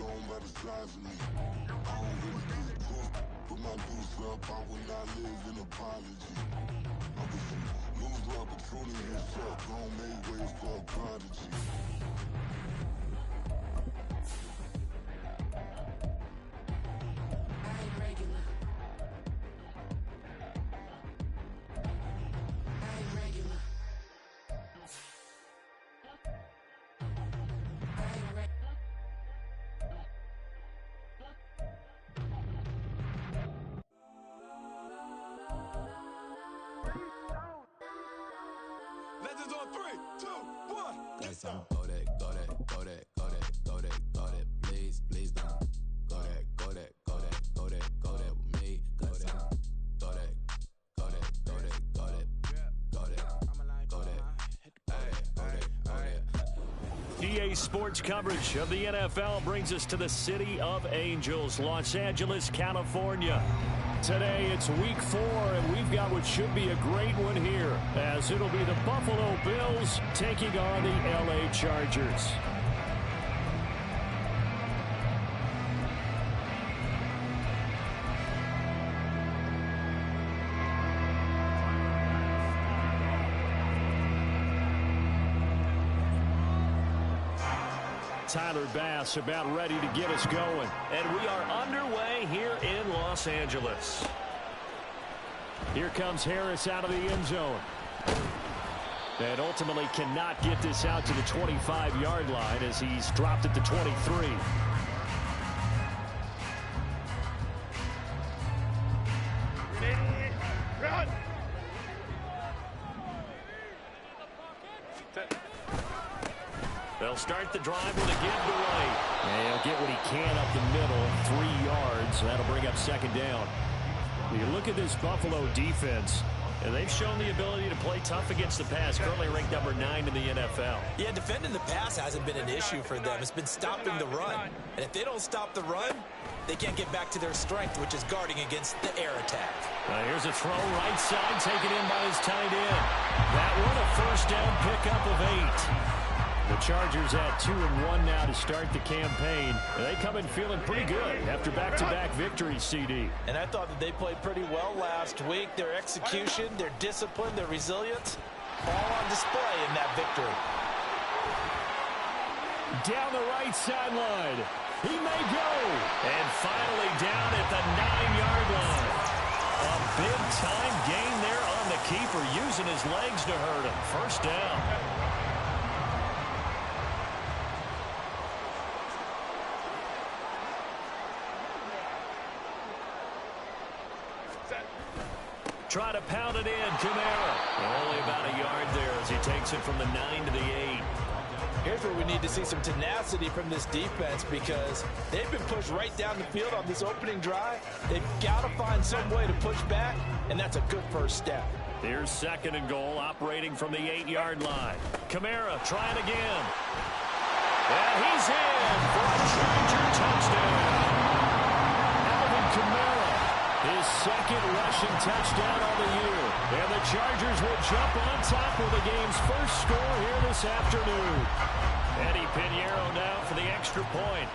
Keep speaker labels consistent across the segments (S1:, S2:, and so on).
S1: don't matter size of me. I don't really get pushed. Put my deuce up, I will not live in apology. I wish you lose the opportunity yourself. Don't make ways for a prodigy.
S2: Legends on 3, 2, 1.
S3: Yes, I'm go that, go that, go that, go that, go that, go that. Please, please don't go that, go that, go that, go that, go that with me. Go that, go that, go that, go that, go that, go that, go that, go that.
S4: EA Sports coverage of the NFL brings us to the City of Angels, Los Angeles, California. Today it's week 4, and we've got what should be a great one here, as it'll be the Buffalo Bills taking on the LA Chargers. Tyler Bass about ready to get us going. And we are underway here in Los Angeles. Here comes Harris out of the end zone. And ultimately cannot get this out to the 25-yard line as he's dropped it to 23.
S2: Run!
S4: They'll start the drive with a give to White. And he'll get what he can up the middle, 3 yards. That'll bring up second down. You look at this Buffalo defense, and they've shown the ability to play tough against the pass, currently ranked number 9 in the NFL.
S5: Yeah, defending the pass hasn't been an issue for them. It's been stopping the run. And if they don't stop the run, they can't get back to their strength, which is guarding against the air attack.
S4: Here's a throw right side, taken in by his tight end. That one a first down pickup of 8. The Chargers at 2-1 now to start the campaign. They come in feeling pretty good after back-to-back victories, CD.
S5: And I thought that they played pretty well last week. Their execution, their discipline, their resilience, all on display in that victory.
S4: Down the right sideline. He may go. And finally down at the 9-yard line. A big-time gain there on the keeper, using his legs to hurt him. First down. Try to pound it in, Kamara. Only about a yard there as he takes it from the 9 to the 8.
S5: Here's where we need to see some tenacity from this defense, because they've been pushed right down the field on this opening drive. They've got to find some way to push back, and that's a good first step.
S4: Here's second and goal, operating from the 8-yard line. Kamara trying again. And he's in for a Charger touchdown. Alvin Kamara. His second rushing touchdown on the year. And the Chargers will jump on top of the game's first score here this afternoon. Eddie Pinheiro now for the extra point.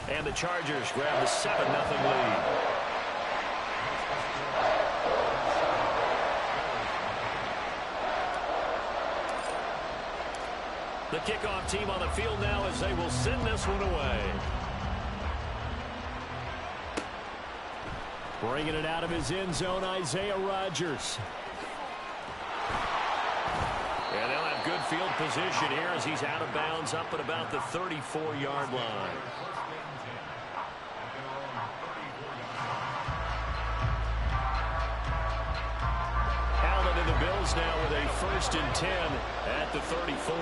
S4: And the Chargers grab the 7-0 lead. The kickoff team on the field now as they will send this one away. Bringing it out of his end zone, Isaiah Rodgers. And they'll have good field position here as he's out of bounds up at about the 34-yard line. Allen and the Bills now with a 1st and 10 at the 34.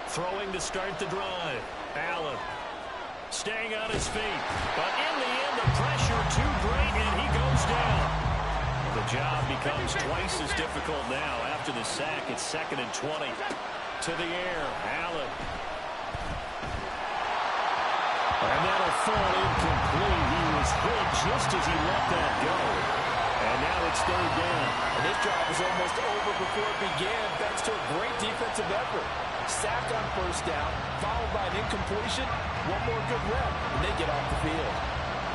S4: Throwing to start the drive. Allen. Staying on his feet. But in the end, the pressure too great, and he goes down. The job becomes twice as difficult now. After the sack, it's 2nd and 20. To the air, Allen. And that'll fall incomplete. He was hit just as he let that go. And now it's third down.
S5: And this drive was almost over before it began, thanks to a great defensive effort. Sack on first down, followed by an incompletion. One more good rep, and they get off the field.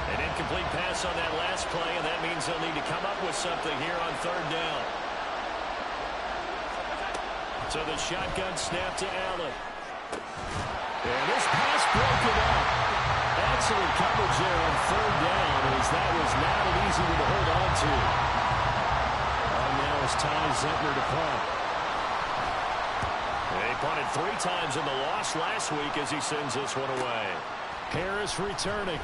S4: An incomplete pass on that last play, and that means they'll need to come up with something here on third down. So the shotgun snap to Allen. And this pass broken up. Excellent coverage there on third down, as that was not an easy one to hold on to. And now it's Ty Zentner to punt. They punted 3 times in the loss last week as he sends this one away. Harris returning.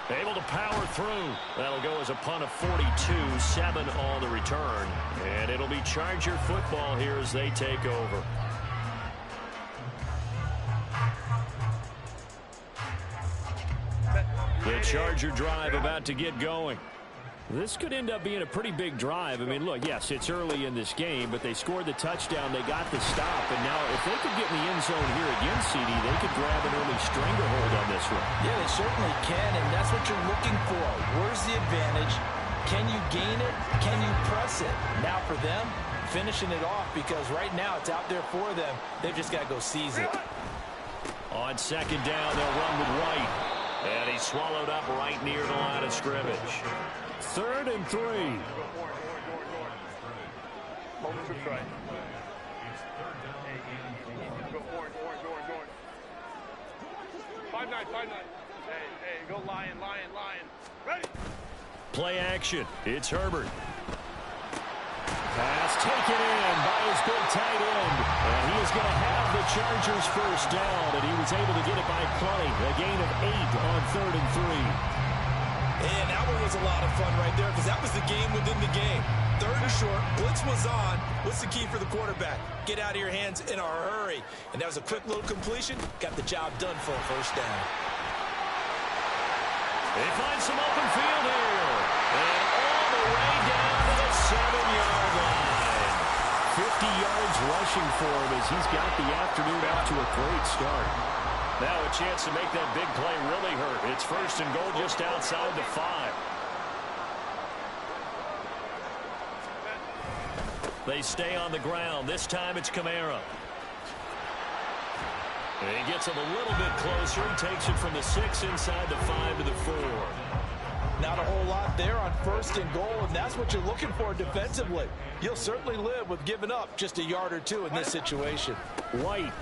S4: Able to power through. That'll go as a punt of 42, 7 on the return. And it'll be Charger football here as they take over. The Charger drive about to get going. This could end up being a pretty big drive. I mean, look, yes, it's early in this game, but they scored the touchdown. They got the stop. And now if they could get in the end zone here again, CD, they could grab an early stranglehold on this one.
S5: Yeah, they certainly can, and that's what you're looking for. Where's the advantage? Can you gain it? Can you press it? Now for them, finishing it off, because right now it's out there for them. They've just got to go seize it.
S4: On second down, they'll run with White. And he's swallowed up right near the line of scrimmage. 3rd and 3.
S2: Moment to try. Go orange. 5-9. Hey, go lion. Ready?
S4: Play action. It's Herbert. Pass taken in by his big tight end. And he is going to have the Chargers first down. And he was able to get it by plenty. A gain of 8 on 3rd and 3.
S5: And that one was a lot of fun right there, because that was the game within the game. 3rd and short, blitz was on. What's the key for the quarterback? Get out of your hands in a hurry. And that was a quick little completion. Got the job done for a first down.
S4: They find some open field here. And all the way down to the 7-yard line. 50 yards rushing for him as he's got the afternoon off to a great start. Now a chance to make that big play really hurt. It's 1st and goal just outside the 5. They stay on the ground. This time it's Kamara. And he gets him a little bit closer. He takes it from the 6 inside the 5 to the 4.
S5: Not a whole lot there on 1st and goal, and that's what you're looking for defensively. You'll certainly live with giving up just a yard or 2 in this situation.
S4: White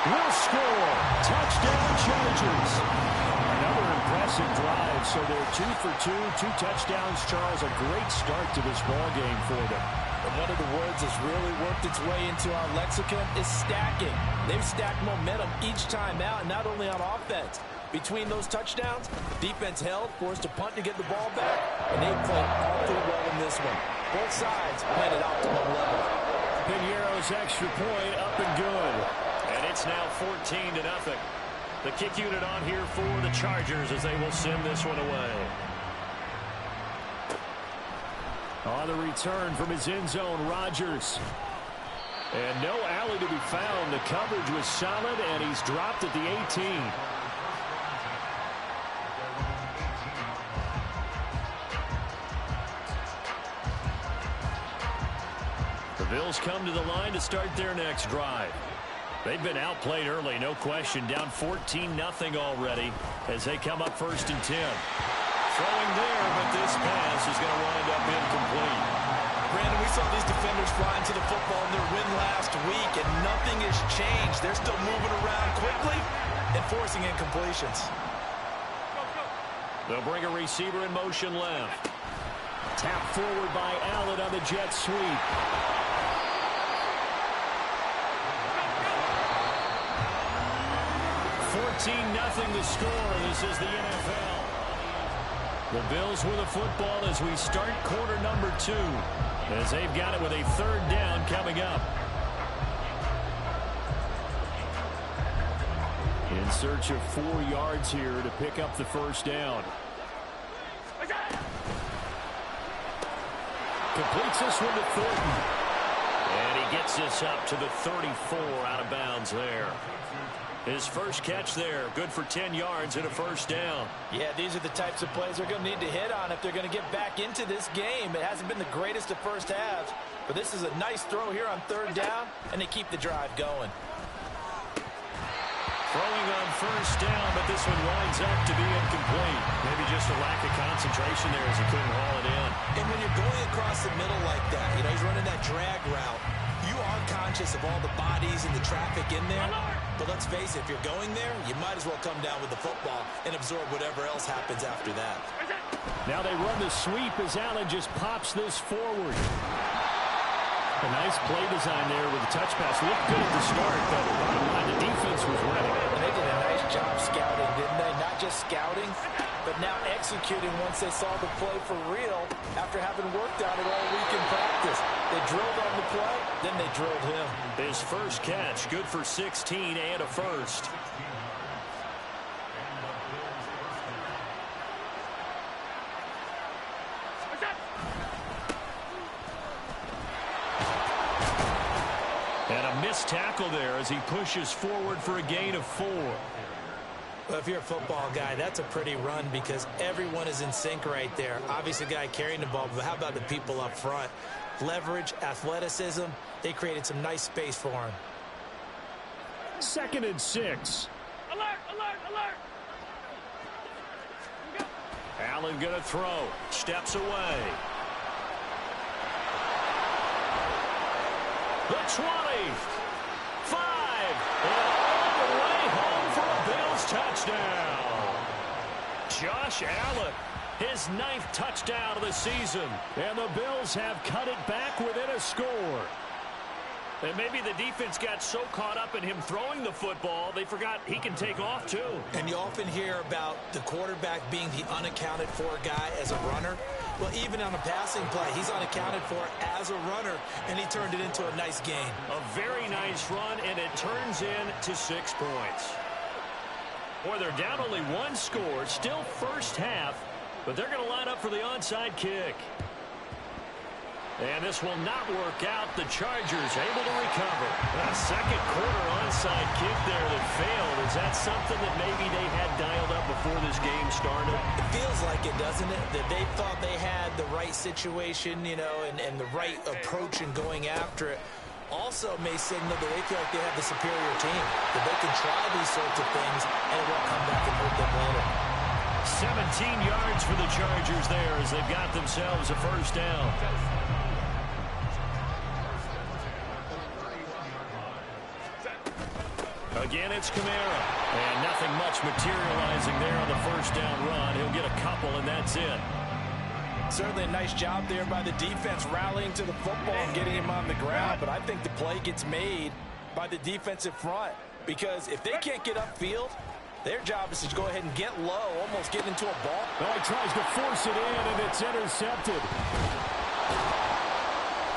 S4: will score. Touchdown Chargers. Another impressive drive. So they're 2 for 2, 2 touchdowns. Charles, a great start to this ball game for them.
S5: And one of the words that's really worked its way into our lexicon is stacking. They've stacked momentum each time out, not only on offense. Between those touchdowns, defense held, forced to punt to get the ball back, and they played awfully well in this one. Both sides played at optimum level.
S4: Piñeiro's extra point up and good. And it's now 14-0. The kick unit on here for the Chargers as they will send this one away. On the return from his end zone, Rodgers. And no alley to be found. The coverage was solid, and he's dropped at the 18. The Bills come to the line to start their next drive. They've been outplayed early, no question. Down 14-0 already as they come up 1st and 10. Throwing there, but this pass is going to wind up incomplete.
S5: Brandon, we saw these defenders flying to the football in their win last week, and nothing has changed. They're still moving around quickly and forcing incompletions.
S4: They'll bring a receiver in motion left. Tap forward by Allen on the jet sweep. 14-0 the score. This is the NFL. The Bills with the football as we start quarter number 2. As they've got it with a 3rd down coming up. In search of 4 yards here to pick up the first down. Completes this one to Thornton. And he gets this up to the 34 out of bounds there. His first catch there, good for 10 yards and a first down.
S5: Yeah, these are the types of plays they're going to need to hit on if they're going to get back into this game. It hasn't been the greatest of first halves, but this is a nice throw here on third down, and they keep the drive going.
S4: Throwing on first down, but this one winds up to be incomplete. Maybe just a lack of concentration there as he couldn't haul it in.
S5: And when you're going across the middle like that, you know, he's running that drag route, you are conscious of all the bodies and the traffic in there. But let's face it, if you're going there, you might as well come down with the football and absorb whatever else happens after that.
S4: Now they run the sweep as Allen just pops this forward. A nice play design there with the touch pass. Looked good at the start, but bottom line, the defense was ready.
S5: And they did a nice job scouting, didn't they? Not just scouting, but now executing once they saw the play for real after having worked on it all week in practice. They drilled on the play, then they drilled him.
S4: His first catch, good for 16 and a first. And a missed tackle there as he pushes forward for a gain of 4.
S5: Well, if you're a football guy, that's a pretty run because everyone is in sync right there. Obviously, the guy carrying the ball, but how about the people up front? Leverage, athleticism, they created some nice space for him.
S4: 2nd and 6.
S2: Alert, alert, alert.
S4: Allen going to throw. Steps away. The 20. 5. And all the way home for a Bills touchdown. Josh Allen, his 9th touchdown of the season. And the Bills have cut it back within a score. And maybe the defense got so caught up in him throwing the football, they forgot he can take off too.
S5: And you often hear about the quarterback being the unaccounted for guy as a runner. Well, even on a passing play, he's unaccounted for as a runner, and he turned it into a nice gain.
S4: A very nice run, and it turns into 6 points. Boy, they're down only 1 score, still first half, but they're going to line up for the onside kick. And this will not work out. The Chargers able to recover. A second quarter onside kick there that failed. Is that something that maybe they had dialed up before this game started?
S5: It feels like it, doesn't it? That they thought they had the right situation, you know, and the right approach in going after it. Also may signal that they feel like they have the superior team, that they can try these sorts of things, and it won't come back and hurt them later.
S4: 17 yards for the Chargers there as they've got themselves a first down. Again, it's Kamara. And nothing much materializing there on the first down run. He'll get a couple, and that's it.
S5: Certainly a nice job there by the defense rallying to the football and getting him on the ground. But I think the play gets made by the defensive front. Because if they can't get upfield, their job is to go ahead and get low, almost get into a ball.
S4: Well, he tries to force it in, and it's intercepted.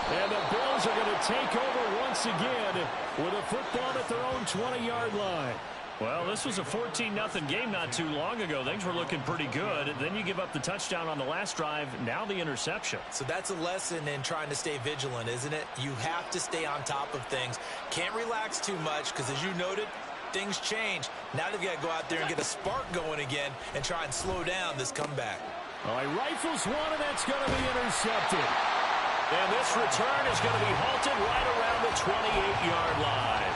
S4: And the Bills are going to take over once again with a football at their own 20-yard line. Well, this was a 14-0 game not too long ago. Things were looking pretty good. Then you give up the touchdown on the last drive, now the interception.
S5: So that's a lesson in trying to stay vigilant, isn't it? You have to stay on top of things. Can't relax too much because, as you noted, things change. Now they've got to go out there and get a spark going again and try and slow down this comeback.
S4: All right, rifles one, and that's going to be intercepted. And this return is going to be halted right around the 28-yard line.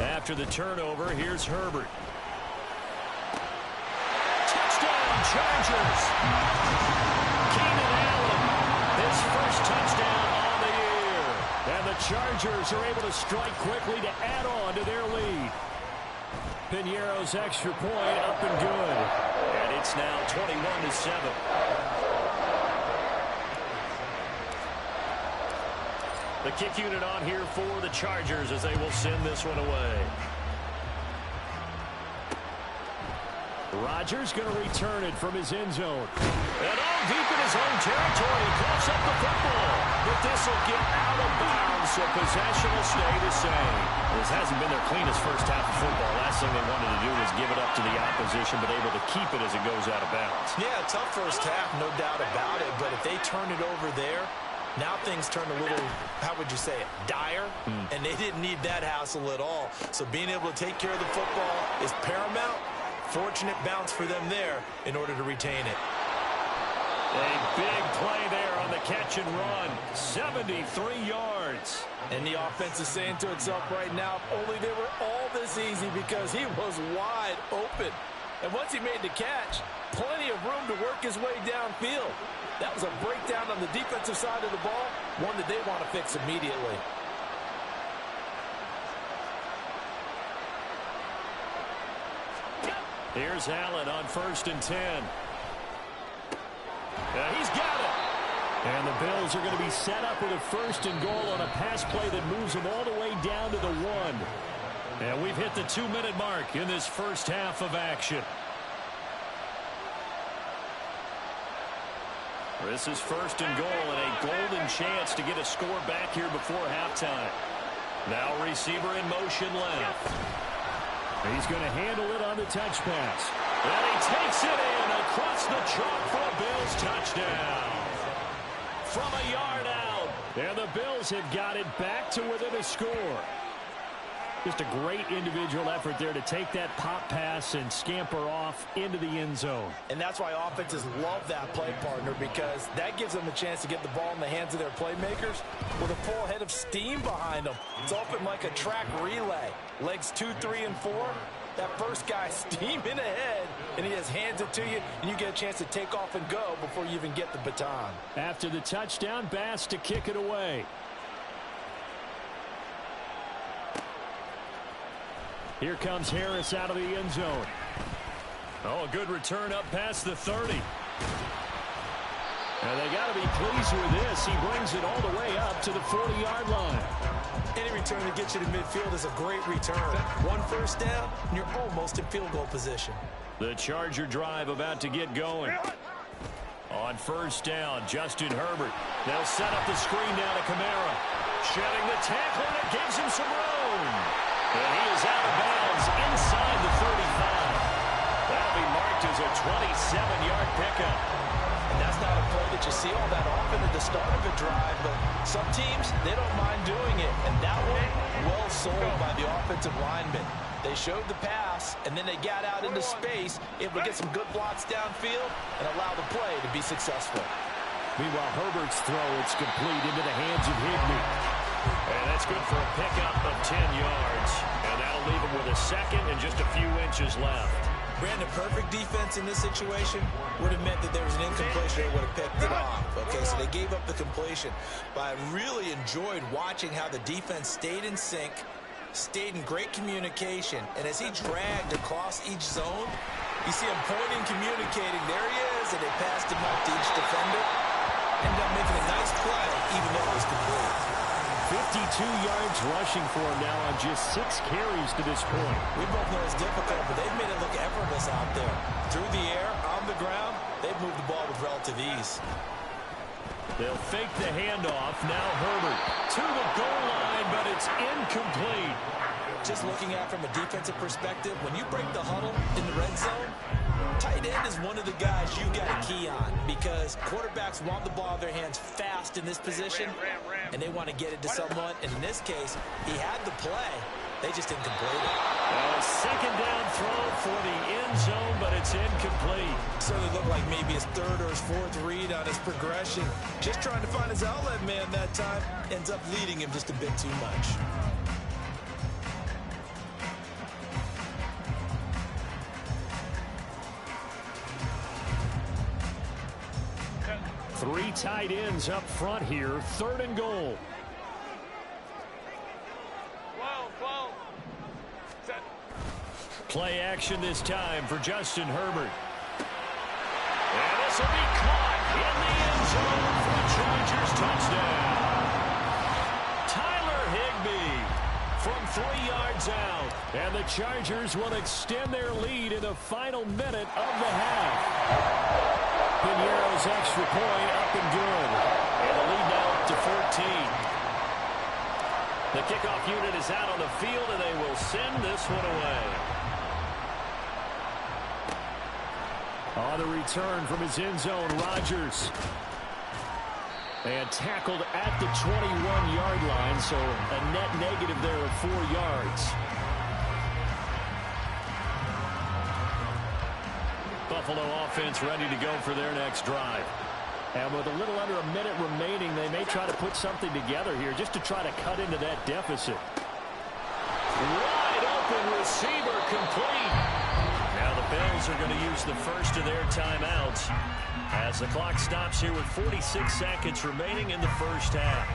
S4: After the turnover, here's Herbert. Touchdown, Chargers. Keenan Allen, his first touchdown on the year. And the Chargers are able to strike quickly to add on to their lead. Piñeiro's extra point up and good. And it's now 21-7. The kick unit on here for the Chargers as they will send this one away. Rodgers going to return it from his end zone. And all deep in his own territory, he coughs up the football. But this will get out of bounds, so possession will stay the same. This hasn't been their cleanest first half of football. Last thing they wanted to do was give it up to the opposition, but able to keep it as it goes out of bounds.
S5: Yeah, tough first half, no doubt about it. But if they turn it over there, now things turn a little, how would you say it, dire? And they didn't need that hassle at all. So being able to take care of the football is paramount. Fortunate bounce for them there in order to retain it.
S4: A big play there on the catch and run. 73 yards.
S5: And the offense is saying to itself right now, if only they were all this easy, because he was wide open. And once he made the catch, plenty of room to work his way downfield. That was a breakdown on the defensive side of the ball, one that they want to fix immediately.
S4: Here's Allen on 1st and 10. He's got it. And the Bills are going to be set up with a 1st and goal on a pass play that moves them all the way down to the 1. And we've hit the 2-minute mark in this first half of action. This is 1st and goal and a golden chance to get a score back here before halftime. Now receiver in motion left. He's going to handle it on the touch pass. And he takes it in across the chalk for a Bills touchdown. From a yard out. And the Bills have got it back to within a score. Just a great individual effort there to take that pop pass and scamper off into the end zone.
S5: And that's why offenses love that play, partner, because that gives them a chance to get the ball in the hands of their playmakers with a full head of steam behind them. It's open like a track relay. Legs 2, 3, and 4. That first guy steaming ahead, and he just hands it to you, and you get a chance to take off and go before you even get the baton.
S4: After the touchdown, Bass to kick it away. Here comes Harris out of the end zone. Oh, a good return up past the 30. And they got to be pleased with this. He brings it all the way up to the 40-yard line.
S5: Any return that gets you to midfield is a great return. 1 first down, and you're almost in field goal position.
S4: The Charger drive about to get going. On 1st down, Justin Herbert. They'll set up the screen down to Kamara. Shedding the tackle, and it gives him some room. And he is out of bounds inside the 35. That'll be marked as a 27-yard pickup.
S5: And that's not a play that you see all that often at the start of a drive, but some teams, they don't mind doing it. And that one, well sold by the offensive lineman. They showed the pass, and then they got out into space, able to get some good blocks downfield and allow the play to be successful.
S4: Meanwhile, Herbert's throw, it's complete into the hands of Higbee. And that's good for a pickup of 10 yards. And that'll leave him with a second and just a few inches left.
S5: Brandon, perfect defense in this situation would have meant that there was an incompletion. They would have picked it off. Okay, so they gave up the completion. But I really enjoyed watching how the defense stayed in sync, stayed in great communication. And as he dragged across each zone, you see him pointing, communicating. There he is, and they passed him up to each defender. Ended up making a nice play, even though it was complete.
S4: 52 yards rushing for him now on just 6 carries to this point.
S5: We both know it's difficult, but they've made it look effortless out there. Through the air, on the ground, they've moved the ball with relative ease.
S4: They'll fake the handoff. Now Herbert to the goal line, but it's incomplete.
S5: Just looking at it from a defensive perspective, when you break the huddle in the red zone, tight end is one of the guys you got to key on because quarterbacks want the ball in their hands fast in this position, and they want to get it to someone. And in this case, he had the play. They just didn't complete it.
S4: A second down throw for the end zone, but it's incomplete.
S5: Certainly looked like maybe his 3rd or his 4th read on his progression. Just trying to find his outlet man that time. Ends up leading him just a bit too much.
S4: Three tight ends up front here. 3rd and goal. Play action this time for Justin Herbert. And this will be caught in the end zone for a Chargers touchdown. Tyler Higbee from 3 yards out. And the Chargers will extend their lead in the final minute of the half. Piñeiro's extra point up and good. And the lead now up to 14. The kickoff unit is out on the field, and they will send this one away. On the return from his end zone, Rodgers. And tackled at the 21-yard line, so a net negative there of 4 yards. Buffalo offense ready to go for their next drive. And with a little under a minute remaining, they may try to put something together here just to try to cut into that deficit. Wide open receiver complete. Now the Bills are going to use the first of their timeouts as the clock stops here with 46 seconds remaining in the first half.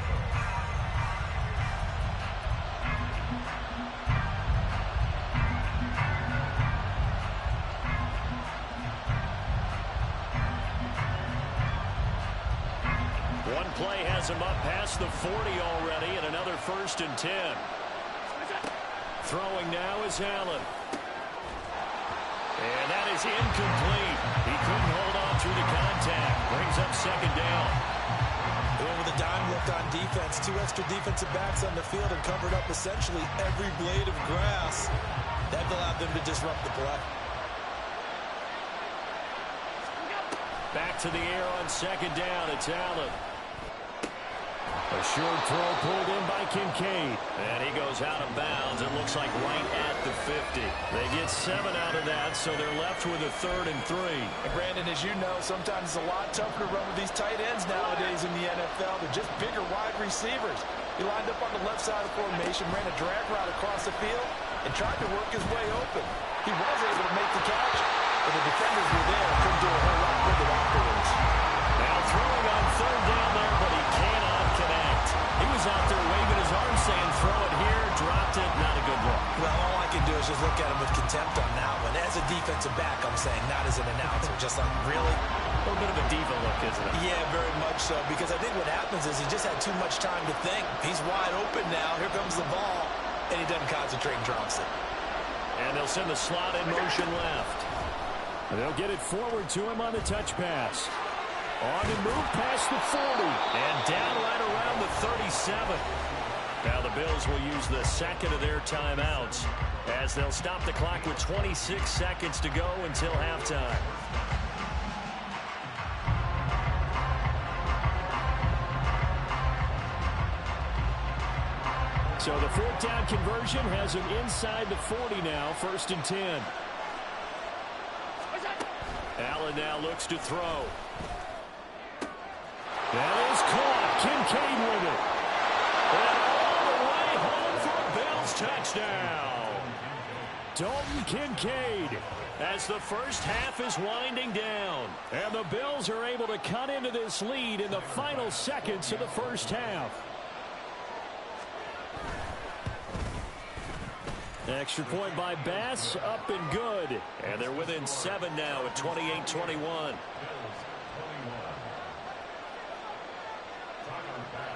S4: One play has him up past the 40 already, and another 1st and 10. Throwing now is Allen. And that is incomplete. He couldn't hold on through the contact. Brings up 2nd down.
S5: With a dime look on defense, 2 extra defensive backs on the field and covered up essentially every blade of grass. That allowed them to disrupt the play.
S4: Back to the air on 2nd down. It's Allen. A short throw pulled in by Kincaid. And he goes out of bounds. It looks like right at the 50. They get 7 out of that, so they're left with a 3rd and 3.
S5: And Brandon, as you know, sometimes it's a lot tougher to run with these tight ends nowadays in the NFL. They're just bigger wide receivers. He lined up on the left side of the formation, ran a drag route across the field, and tried to work his way open. He was able to make the catch, but the defenders were there and couldn't do a whole lot with it afterwards.
S4: Now throwing on 3rd down there, but he cannot connect. He was out there waving his arm saying, throw it here, dropped it, not a good look.
S5: Well, all I can do is just look at him with contempt on that one. As a defensive back, I'm saying, not as an announcer. Just like, really?
S4: A little bit of a diva look, isn't it?
S5: Yeah, very much so, because I think what happens is he just had too much time to think. He's wide open now. Here comes the ball, and he doesn't concentrate and drops it.
S4: And they'll send the slot in motion left. And they'll get it forward to him on the touch pass. On the move past the 40. And down right around the 37. Now the Bills will use the 2nd of their timeouts as they'll stop the clock with 26 seconds to go until halftime. So the 4th down conversion has him inside the 40 now, 1st and 10. Allen now looks to throw. That is caught. Kincaid with it. And all the way home for a Bills touchdown. Dalton Kincaid as the first half is winding down. And the Bills are able to cut into this lead in the final seconds of the first half. Extra point by Bass, up and good. And they're within 7 now at 28-21.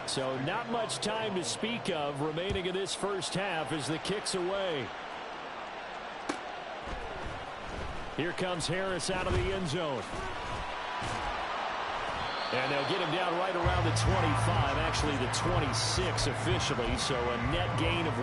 S4: So not much time to speak of remaining in this first half as the kick's away. Here comes Harris out of the end zone. And they'll get him down right around the 25, actually the 26 officially, so a net gain of...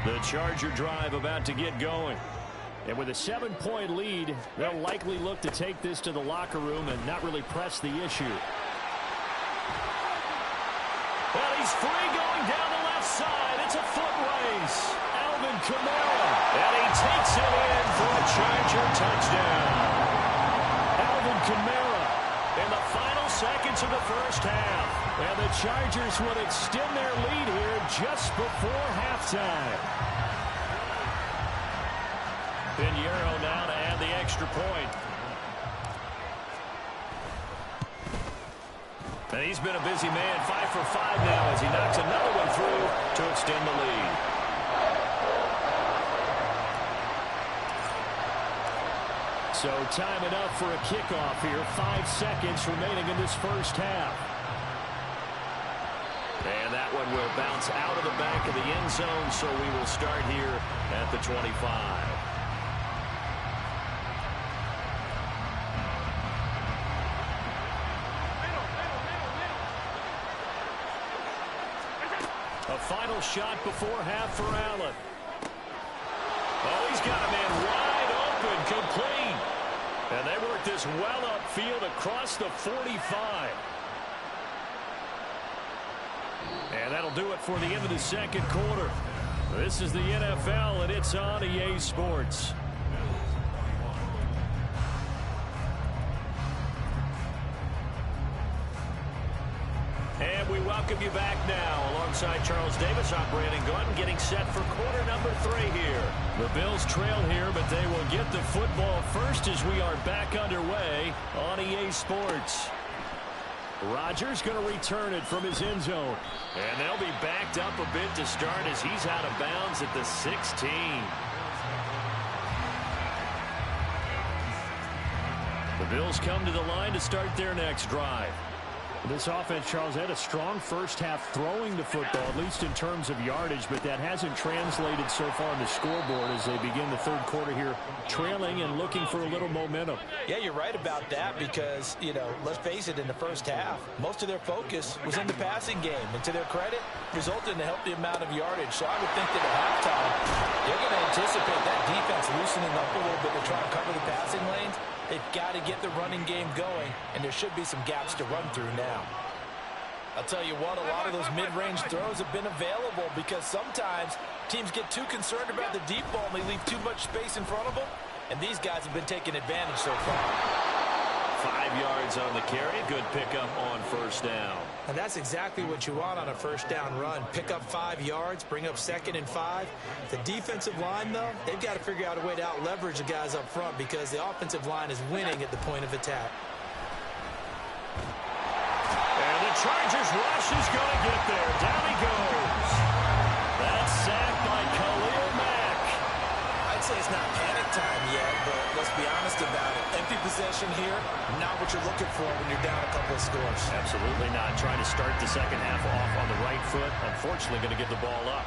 S4: The Charger drive about to get going. And with a 7-point lead, they'll likely look to take this to the locker room and not really press the issue. Well, he's free going down the left side. It's a foot race. Alvin Kamara. And he takes it in for a Charger touchdown. Alvin Kamara in the final seconds of the first half. And the Chargers will extend their lead here just before halftime. Pinheiro now to add the extra point. And he's been a busy man, 5 for 5 now as he knocks another one through to extend the lead. So time enough for a kickoff here. 5 seconds remaining in this first half. And that one will bounce out of the back of the end zone, so we will start here at the 25. A final shot before half for Allen. Oh, he's got a man wide open, complete. And they work this well upfield across the 45. And that'll do it for the end of the second quarter. This is the NFL, and it's on EA Sports. And we welcome you back now alongside Charles Davis. I'm Brandon Gordon getting set for quarter number 3 here. The Bills trail here, but they will get the football first as we are back underway on EA Sports. Rodgers going to return it from his end zone. And they'll be backed up a bit to start as he's out of bounds at the 16. The Bills come to the line to start their next drive.
S6: This offense, Charles, had a strong first half throwing the football, at least in terms of yardage, but that hasn't translated so far on the scoreboard as they begin the third quarter here, trailing and looking for a little momentum.
S5: Yeah, you're right about that because, let's face it, in the first half, most of their focus was in the passing game. And to their credit, resulted in a healthy amount of yardage. So I would think that at halftime, they're going to anticipate that defense loosening up a little bit to try and cover the passing lanes. They've got to get the running game going, and there should be some gaps to run through now. I'll tell you what, a lot of those mid-range throws have been available because sometimes teams get too concerned about the deep ball and they leave too much space in front of them, and these guys have been taking advantage so far.
S4: 5 yards on the carry. Good pickup on first down.
S5: And that's exactly what you want on a first down run. Pick up 5 yards, bring up 2nd and 5. The defensive line, though, they've got to figure out a way to out-leverage the guys up front because the offensive line is winning at the point of attack.
S4: And the Chargers rush is going to get there. Down he goes. That's sacked by Khalil Mack.
S5: I'd say it's not panic time yet, but let's be honest about it. Empty possession here, not what you're looking for when you're down a couple of scores.
S4: Absolutely not. Trying to start the second half off on the right foot. Unfortunately, going to give the ball up.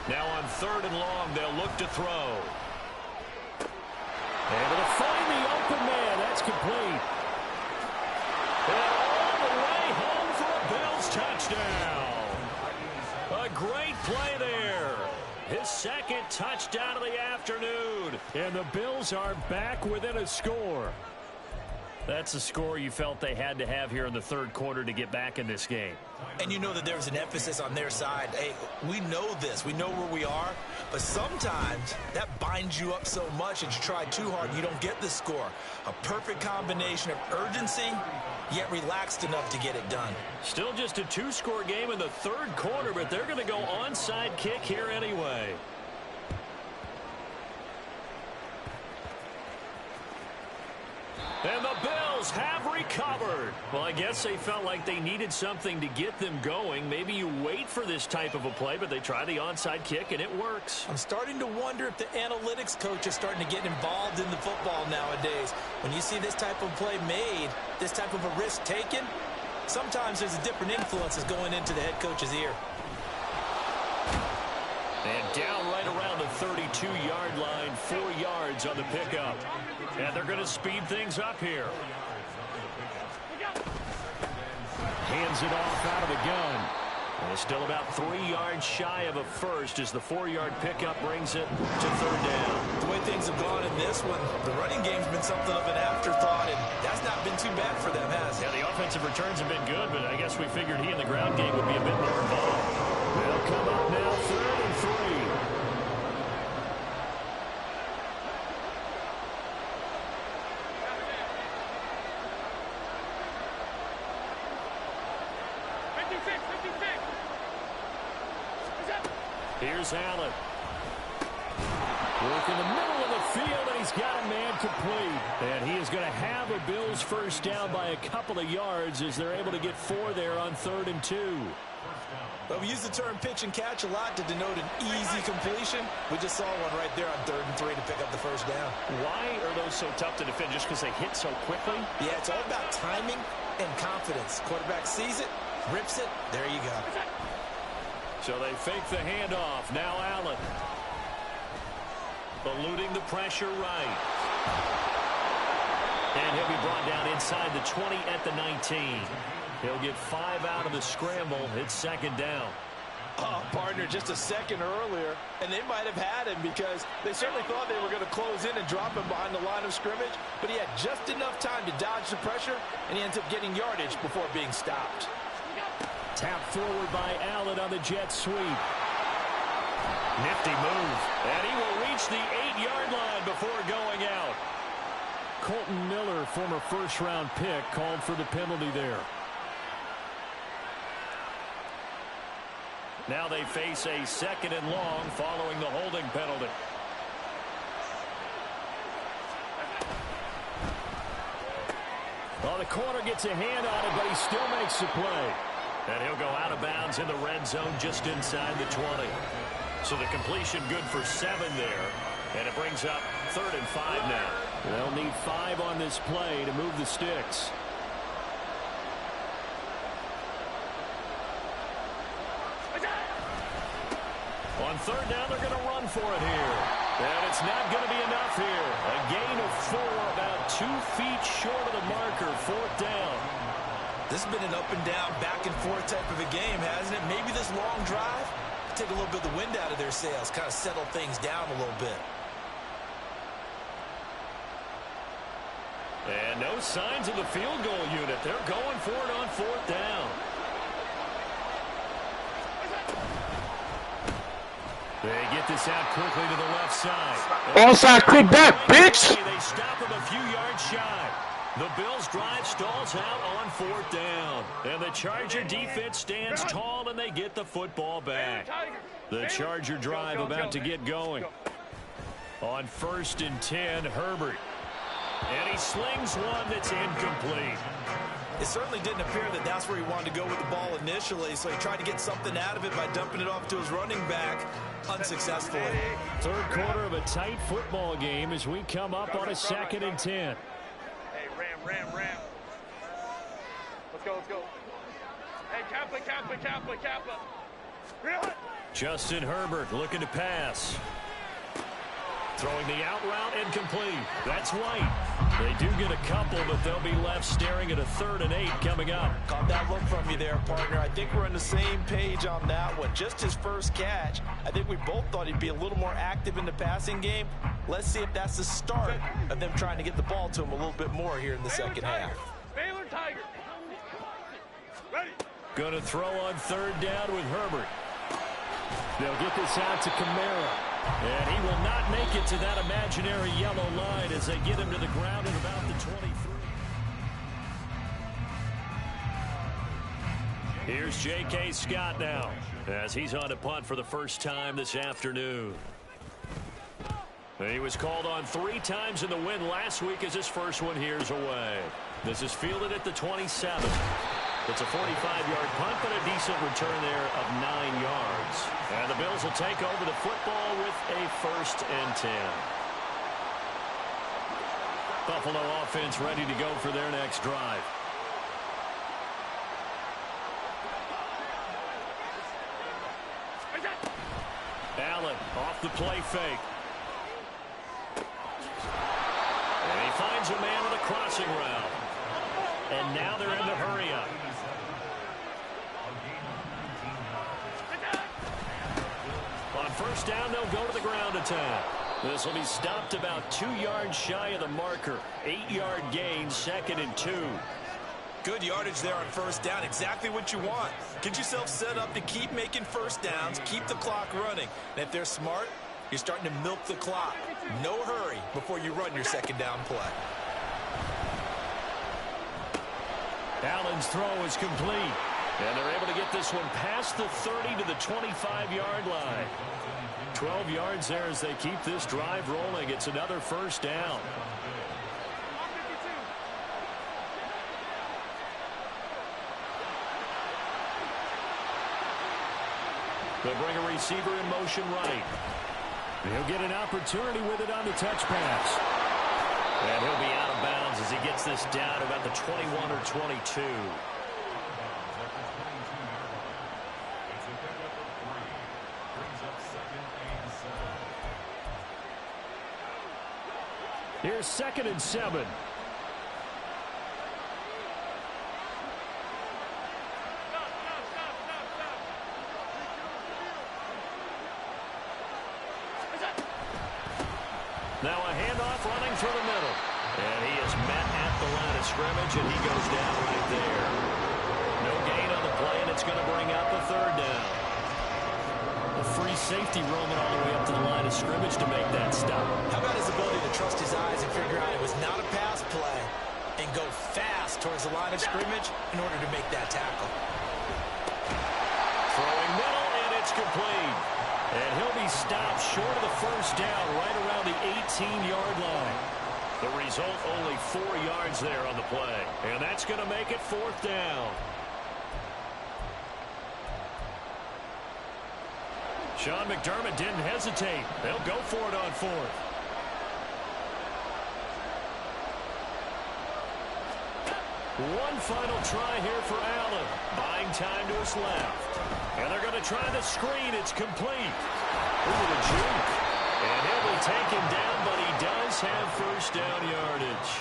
S4: Now on 3rd and long, they'll look to throw. Able to find the open man. That's complete. And all the way home for a Bills touchdown. A great play there. His 2nd touchdown of the afternoon.
S6: And the Bills are back within a score.
S4: That's the score you felt they had to have here in the 3rd quarter to get back in this game.
S5: And you know that there's an emphasis on their side. Hey, we know this. We know where we are. But sometimes that binds you up so much that you try too hard and you don't get the score. A perfect combination of urgency, yet relaxed enough to get it done.
S4: Still just a 2-score game in the 3rd quarter, but they're going to go onside kick here anyway. And the Bills have recovered. Well, I guess they felt like they needed something to get them going. Maybe you wait for this type of a play, but they try the onside kick, and it works.
S5: I'm starting to wonder if the analytics coach is starting to get involved in the football nowadays. When you see this type of play made, this type of a risk taken, sometimes there's a different influence that's going into the head coach's ear.
S4: And down right around the 32-yard line, 4 yards on the pickup. And they're going to speed things up here.
S6: Hands it off out of the gun.
S4: And still about 3 yards shy of a first as the 4-yard pickup brings it to 3rd down.
S5: The way things have gone in this one, the running game's been something of an afterthought, and that's not been too bad for them, has it?
S4: Yeah, the offensive returns have been good, but I guess we figured he in the ground game would be a bit more involved. They'll come up now, 3rd and 3. Here's Allen. Work in the middle of the field, and he's got a man complete. And he is going to have a Bills first down by a couple of yards as they're able to get 4 there on 3rd and 2.
S5: Well, we use the term pitch and catch a lot to denote an easy completion. We just saw one right there on 3rd and 3 to pick up the first down.
S4: Why are those so tough to defend? Just because they hit so quickly?
S5: Yeah, it's all about timing and confidence. Quarterback sees it, rips it, there you go.
S4: So they fake the handoff. Now Allen. Eluding the pressure right. And he'll be brought down inside the 20 at the 19. He'll get 5 out of the scramble. It's 2nd down.
S5: Oh, partner, just a second earlier, and they might have had him because they certainly thought they were going to close in and drop him behind the line of scrimmage, but he had just enough time to dodge the pressure, and he ends up getting yardage before being stopped.
S4: Tapped forward by Allen on the jet sweep. Nifty move. And he will reach the 8-yard line before going out.
S6: Colton Miller, former first-round pick, called for the penalty there.
S4: Now they face a 2nd and long following the holding penalty.
S6: Well, the corner gets a hand on it, but he still makes the play.
S4: And he'll go out of bounds in the red zone just inside the 20. So the completion good for 7 there. And it brings up 3rd and 5 now.
S6: They'll need 5 on this play to move the sticks.
S4: On 3rd down, they're going to run for it here. And it's not going to be enough here. A gain of 4, about 2 feet short of the marker. 4th down.
S5: This has been an up-and-down, back-and-forth type of a game, hasn't it? Maybe this long drive take a little bit of the wind out of their sails, kind of settle things down a little bit.
S4: And no signs of the field goal unit. They're going for it on 4th down. They get this out quickly to the left side.
S7: Onside, quick back, bitch!
S4: They stop him a few yards shy. The Bills' drive stalls out on 4th down. And the Charger defense stands tall, and they get the football back. The Charger drive about to get going. On 1st and 10, Herbert. And he slings one that's incomplete.
S5: It certainly didn't appear that that's where he wanted to go with the ball initially, so he tried to get something out of it by dumping it off to his running back, unsuccessfully.
S6: 3rd quarter of a tight football game as we come up on a 2nd and 10.
S2: Hey, Ram. Let's go. Hey, Kappa. Really?
S4: Justin Herbert looking to pass. Throwing the out route incomplete. That's White. They do get a couple, but they'll be left staring at a 3rd and 8 coming up.
S5: Caught that look from you there, partner. I think we're on the same page on that one. Just his first catch. I think we both thought he'd be a little more active in the passing game. Let's see if that's the start of them trying to get the ball to him a little bit more here in the second half.
S2: Baylor Tiger. Ready.
S6: Going to throw on 3rd down with Herbert. They'll get this out to Kamara. And he will not make it to that imaginary yellow line as they get him to the ground at about the 23.
S4: Here's J.K. Scott now as he's on to punt for the first time this afternoon. He was called on 3 times in the win last week as his first one here's away. This is fielded at the 27. It's a 45-yard punt, but a decent return there of 9 yards. And the Bills will take over the football with a 1st and 10. Buffalo offense ready to go for their next drive. Allen off the play fake. And he finds a man with a crossing route. And now they're in the hurry-up. On 1st down, they'll go to the ground attack. This will be stopped about 2 yards shy of the marker. 8-yard gain, 2nd and 2.
S5: Good yardage there on first down. Exactly what you want. Get yourself set up to keep making first downs, keep the clock running. And if they're smart, you're starting to milk the clock. No hurry before you run your second down play.
S4: Allen's throw is complete. And they're able to get this one past the 30 to the 25-yard line. 12 yards there as they keep this drive rolling. It's another first down. They'll bring a receiver in motion right.
S6: He'll get an opportunity with it on the touch pass.
S4: And he'll be out of bounds as he gets this down to about the 21 or 22.
S6: Here's 2nd and 7.
S4: Now a handoff running through the middle. And he is met at the line of scrimmage, and he goes down right there. No gain on the play, and it's going to bring up a 3rd down. A free safety roaming all the way up to the line of scrimmage to make that stop.
S5: How about his ability to trust his eyes and figure out it was not a pass play and go fast towards the line of scrimmage in order to make that tackle?
S4: Throwing middle, and it's complete. And he'll be stopped short of the first down right around the 18-yard line. The result, only 4 yards there on the play. And that's going to make it 4th down.
S6: Sean McDermott didn't hesitate. They'll go for it on 4th.
S4: One final try here for Allen. Buying time to his left. And they're going to try the screen. It's complete. Ooh, the juke. And he'll be taken down, but he does have first down yardage.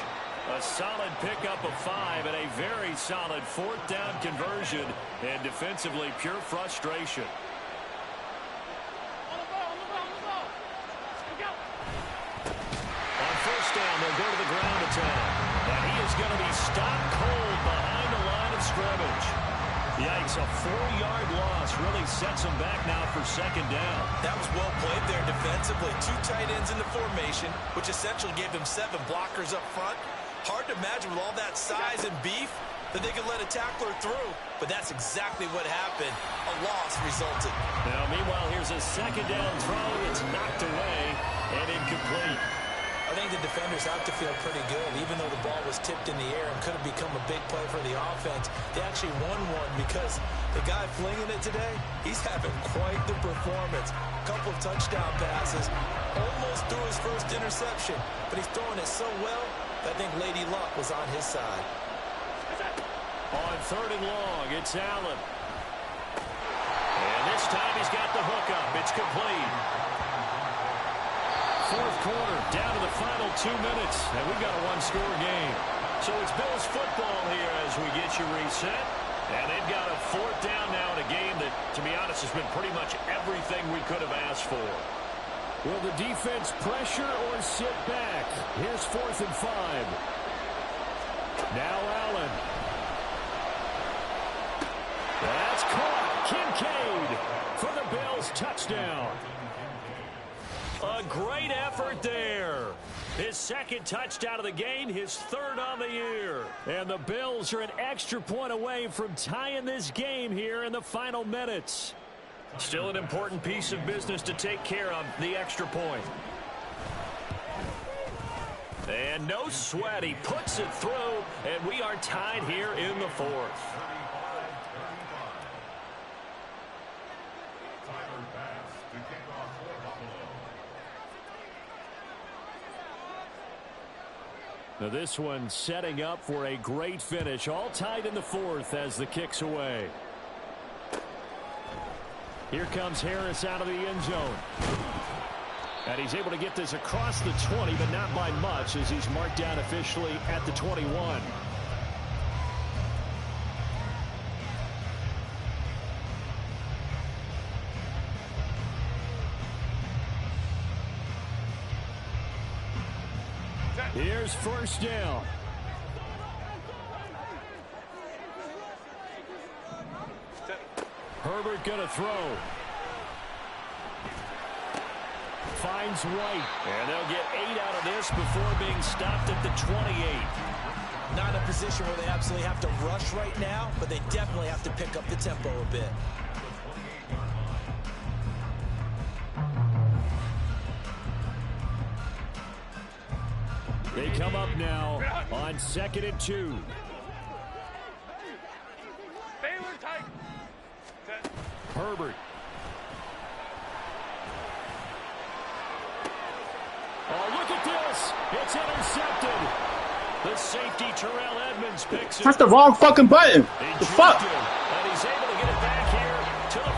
S4: A solid pickup of 5 and a very solid 4th down conversion. And defensively, pure frustration. On first down, they'll go to the ground attack. And he is going to be stopped cold behind the line of scrimmage. Yikes, a 4-yard loss really sets him back now for 2nd down.
S5: That was well played there defensively. 2 tight ends in the formation, which essentially gave them 7 blockers up front. Hard to imagine with all that size and beef that they could let a tackler through, but that's exactly what happened. A loss resulted.
S4: Now, meanwhile, here's a 2nd down throw. It's knocked away and incomplete.
S5: I think the defenders have to feel pretty good. Even though the ball was tipped in the air and could have become a big play for the offense, they actually won one because the guy flinging it today, he's having quite the performance. Couple of touchdown passes, almost threw his first interception, but he's throwing it so well that I think Lady Luck was on his side.
S4: On 3rd and long, it's Allen. And this time he's got the hook up. It's complete. 4th quarter, down to the final 2 minutes, and we've got a 1-score game. So it's Bills football here as we get you reset. And they've got a 4th down now in a game that, to be honest, has been pretty much everything we could have asked for.
S6: Will the defense pressure or sit back? Here's 4th and 5. Now Allen. That's caught. Kincaid for the Bills touchdown.
S4: A great effort there. His 2nd touchdown of the game, his 3rd on the year.
S6: And the Bills are an extra point away from tying this game here in the final minutes.
S4: Still an important piece of business to take care of, the extra point. And no sweat, he puts it through, and we are tied here in the 4th.
S6: Now this one setting up for a great finish. All tied in the 4th as the kick's away. Here comes Harris out of the end zone. And he's able to get this across the 20, but not by much as he's marked down officially at the 21. Here's first down. Herbert going to throw. Finds White. And they'll get 8 out of this before being stopped at the 28.
S5: Not a position where they absolutely have to rush right now, but they definitely have to pick up the tempo a bit.
S6: They come up now on 2nd and 2.
S2: Baylor tight.
S6: Herbert. Oh, look at this. It's intercepted. The safety, Terrell Edmonds, picks it.
S7: Press the wrong fucking button. The fuck?
S6: And he's able to get it back here to the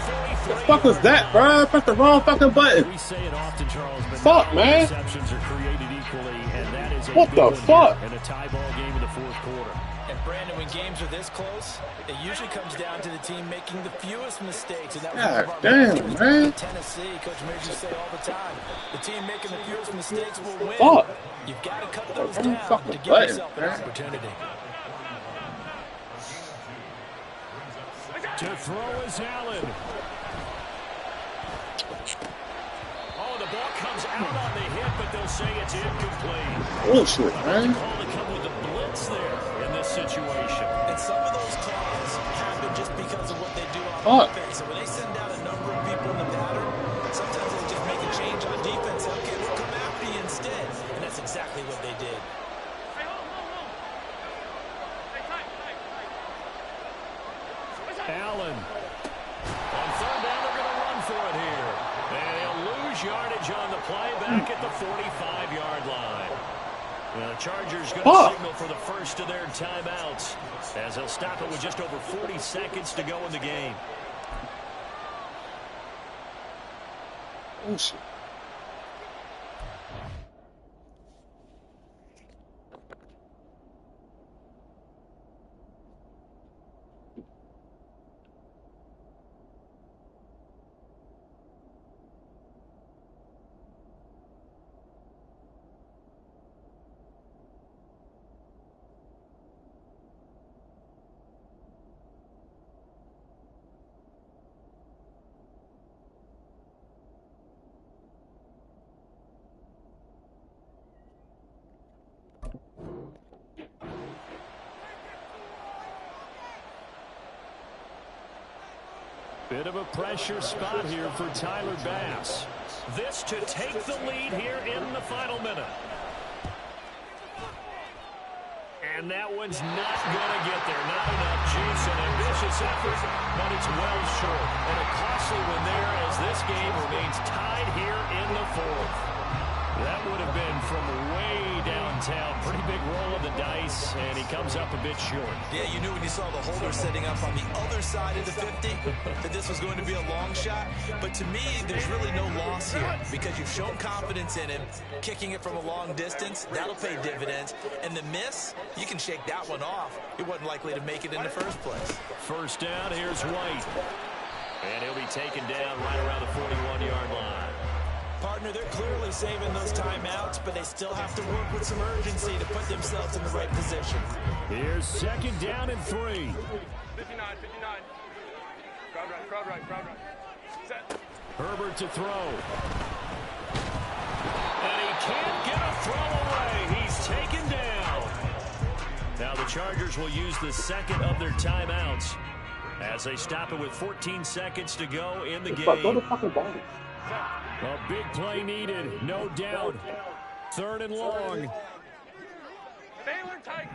S6: 43.
S7: The fuck was that, bro? Press the wrong fucking button.
S6: We say it often, Charles, but
S7: fuck, man.
S6: interceptions are created equally, and that is a
S7: what the fuck?
S6: In a tie ball game in the 4th quarter.
S5: And Brandon, when games are this close, it usually comes down to the team making the fewest mistakes. And that was
S7: God
S5: one of
S7: damn,
S5: our
S7: man.
S5: in Tennessee, Coach Mears used to say all the time, the team making the fewest mistakes will win.
S7: Fuck.
S5: You've got to cut those
S7: Wrong
S5: down
S7: fucking
S5: to give
S7: button,
S5: yourself an
S7: man.
S5: opportunity.
S6: To throw is Allen. Oh, the ball comes out on the hit, but they'll say it's incomplete.
S7: Bullshit, man.
S6: Call to come with a blitz there in this situation.
S5: And some of those calls happen just because of what they do on offense. So when they send out a number of people in the pattern, sometimes they just make a change on defense. Okay, we'll come after you instead. And that's exactly what they did.
S2: Hey, hold. Hey, tight.
S6: Allen. On 3rd down, they're going to run for it here. And he'll lose yardage on the play back at the 45-yard line. The Chargers going to signal for the first of their timeouts as they'll stop it with just over 40 seconds to go in the game.
S7: Bullshit.
S6: Bit of a pressure spot here for Tyler Bass. This to take the lead here in the final minute. And that one's not going to get there. Not enough juice. An ambitious effort, but it's well short. And a costly one there as this game remains tied here in the 4th. That would have been from way downtown. Pretty big roll of the dice, and he comes up a bit short.
S5: Yeah, you knew when you saw the holder setting up on the other side of the 50 that this was going to be a long shot. But to me, there's really no loss here because you've shown confidence in him. Kicking it from a long distance, that'll pay dividends. And the miss, you can shake that one off. He wasn't likely to make it in the first place.
S6: First down, here's White. And he'll be taken down right around the 41-yard line.
S5: Partner, they're clearly saving those timeouts, but they still have to work with some urgency to put themselves in the right position.
S6: Here's 2nd down and 3.
S2: 59. Crowd right. Set.
S6: Herbert to throw. And he can't get a throw away. He's taken down. Now the Chargers will use the 2nd of their timeouts as they stop it with 14 seconds to go in the game. A big play needed, no doubt. 3rd and long.
S2: Baylor tight.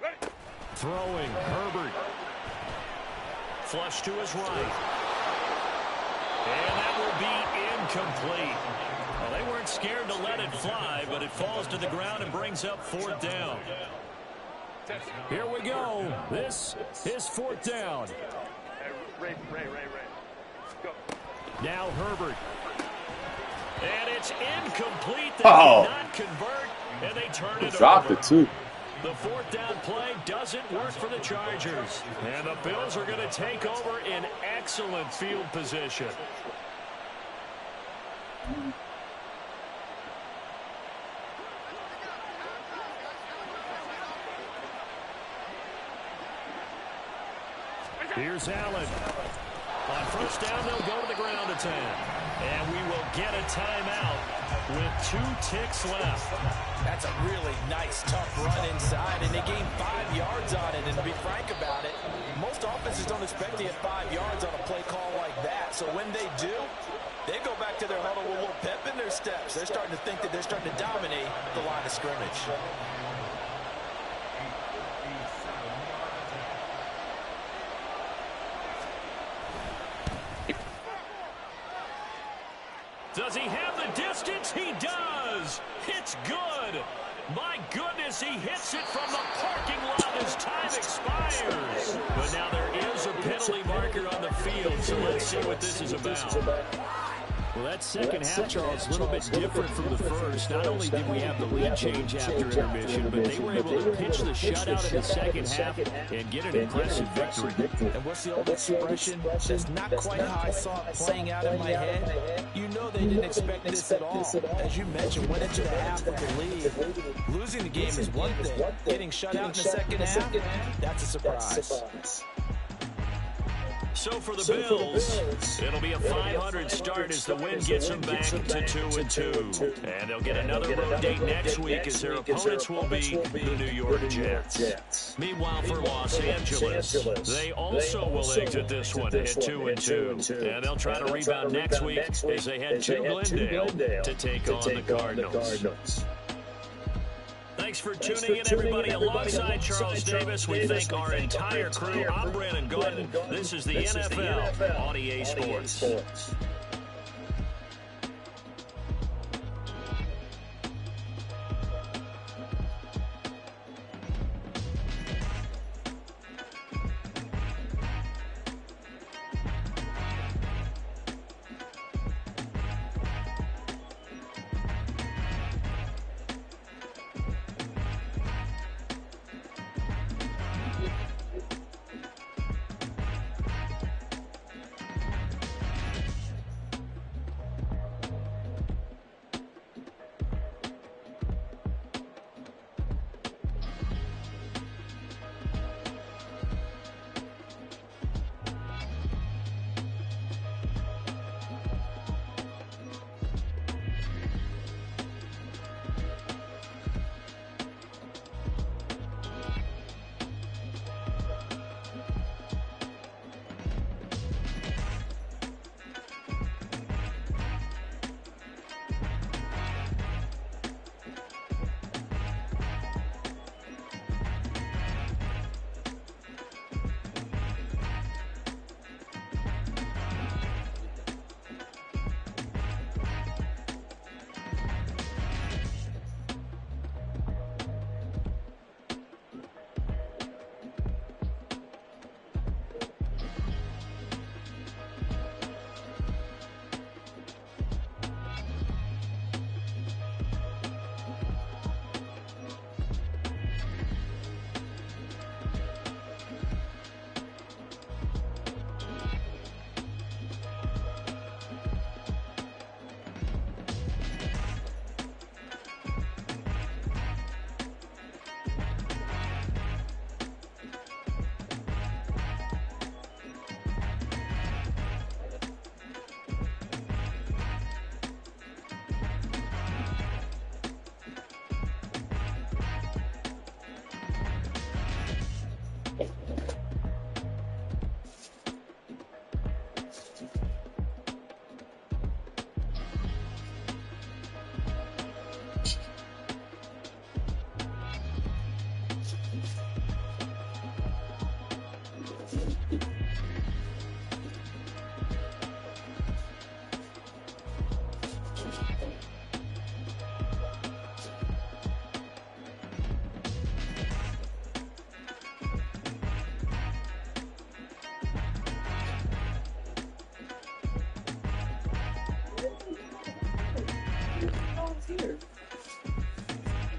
S2: Ready.
S6: Throwing, Herbert. Flush to his right. And that will be incomplete. Well, they weren't scared to let it fly, but it falls to the ground and brings up 4th down. Here we go. This is 4th down.
S2: Ray. Go.
S6: Now Herbert. And it's incomplete. They cannot convert, and they turn it
S7: Dropped
S6: over.
S7: it, too.
S6: The 4th down play doesn't work for the Chargers. And the Bills are going to take over in excellent field position. Here's Allen. On first down, they'll go to the ground attack. And we will get a timeout with 2 ticks left.
S5: That's a really nice, tough run inside, and they gained 5 yards on it. And to be frank about it, most offenses don't expect to get 5 yards on a play call like that. So when they do, they go back to their huddle with a little pep in their steps. They're starting to think that they're starting to dominate the line of scrimmage.
S6: Does he have the distance? He does. It's good. My goodness, he hits it from the parking lot as time expires. But now there is a penalty marker on the field, so let's see what this is about. Well, that second half, Charles, a little bit different from the first. Not only did we have the lead change after intermission, but they were able to pitch the shutout in the second half and get an impressive victory.
S5: And what's the old expression? That's not quite how I saw it playing out in my head. You know they didn't expect this at all. As you mentioned, went into the half with the lead. Losing the game is one thing. Getting shut out in the second half, that's a surprise.
S6: So for the Bills, it'll be a 500 start as the win gets them back to 2-2. And they'll get another road date next week as their opponents will be the New York Jets. Meanwhile, for Los Angeles, they also will exit this one at 2-2. And they'll try to rebound next week as they head to Glendale to take on the Cardinals. Thanks for tuning in, everybody. Alongside Charles Davis, we thank our entire crew. I'm Brandon Gordon. This is the NFL on EA Sports.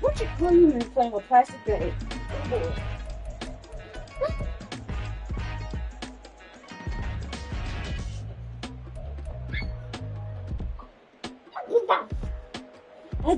S8: What you cleaning playing with plastic bag? I